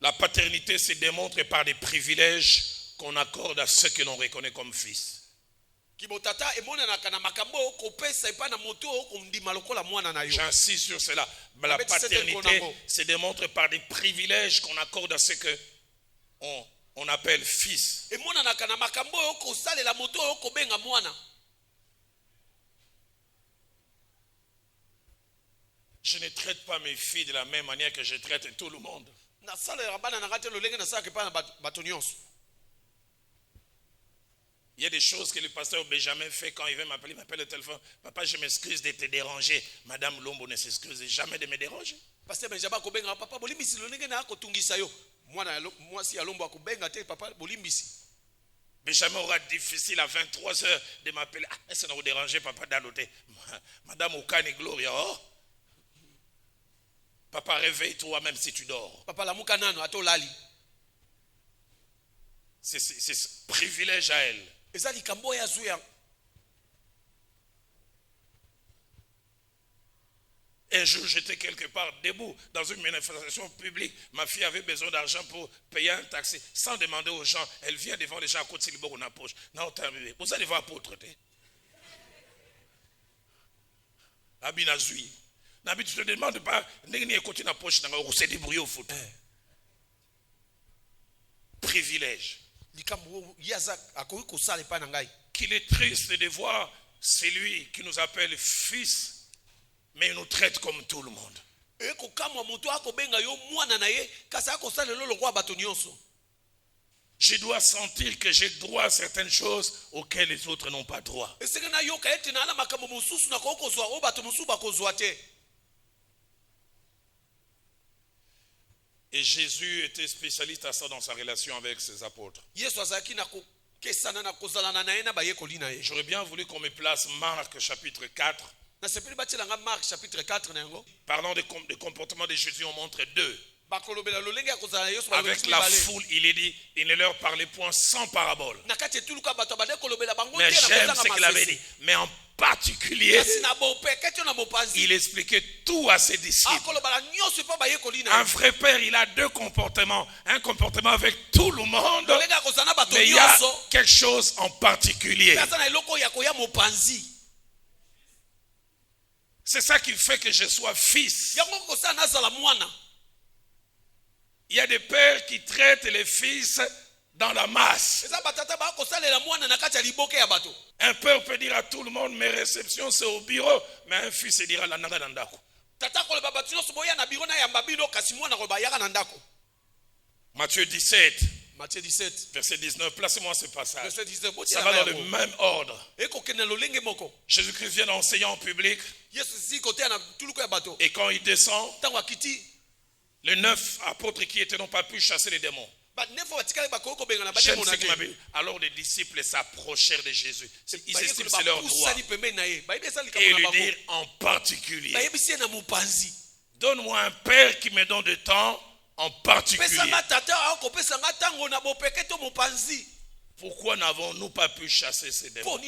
La paternité se démontre par des privilèges qu'on accorde à ceux que l'on reconnaît comme fils. J'insiste sur cela. La paternité se démontre par des privilèges qu'on accorde à ceux que on appelle fils. Je ne traite pas mes filles de la même manière que je traite tout le monde. Il y a des choses que le pasteur Benjamin fait quand il veut m'appeler, il m'appelle au téléphone. Papa, je m'excuse de te déranger. Madame Lombo ne s'excuse jamais de me déranger. Pasteur Benjamin, papa, Benjamin aura difficile à 23h de m'appeler. Ah, est-ce que vous dérangez, papa, dans l'hôtel? Madame Okane Gloria, oh. Papa, réveille-toi même si tu dors. Papa, la moukanano, ato lali. C'est privilège à elle. Un jour, j'étais quelque part debout dans une manifestation publique. Ma fille avait besoin d'argent pour payer un taxi. Sans demander aux gens, elle vient devant les gens à côté de la poche. Non, vous allez voir pour traiter. Abinazui. Tu te demandes pas, écouter la poche, c'est débrouiller au foot. Privilège. Qu'il est triste de voir celui qui nous appelle fils, mais il nous traite comme tout le monde. Je dois sentir que j'ai droit à certaines choses auxquelles les autres n'ont pas droit. Et Jésus était spécialiste à ça dans sa relation avec ses apôtres. J'aurais bien voulu qu'on me place Marc chapitre 4. Parlant des comportements de Jésus, on montre 2. Avec la foule, il est dit, il ne leur parlait point sans parabole. Mais j'aime ce qu'il avait dit. Mais en particulier, il expliquait tout à ses disciples. Un vrai père, il a 2 comportements. Un comportement avec tout le monde, mais il y a quelque chose en particulier. C'est ça qui fait que je sois fils. Il y a des pères qui traitent les fils dans la masse. Un père peut dire à tout le monde, mes réceptions c'est au bureau, mais un fils dira la nanga nandako. Matthieu 17. Verset 19, placez-moi ce passage. Ça va dans le même ordre. Jésus-Christ vient enseigner en public. Et quand il descend, les 9 apôtres qui étaient n'ont pas pu chasser les démons. J'aime ce qu'il m'a dit. Alors les disciples s'approchèrent de Jésus. Ils estiment que c'est leur droit. Et lui dire en particulier, donne-moi un père qui me donne de temps en particulier. Pourquoi n'avons-nous pas pu chasser ces démons?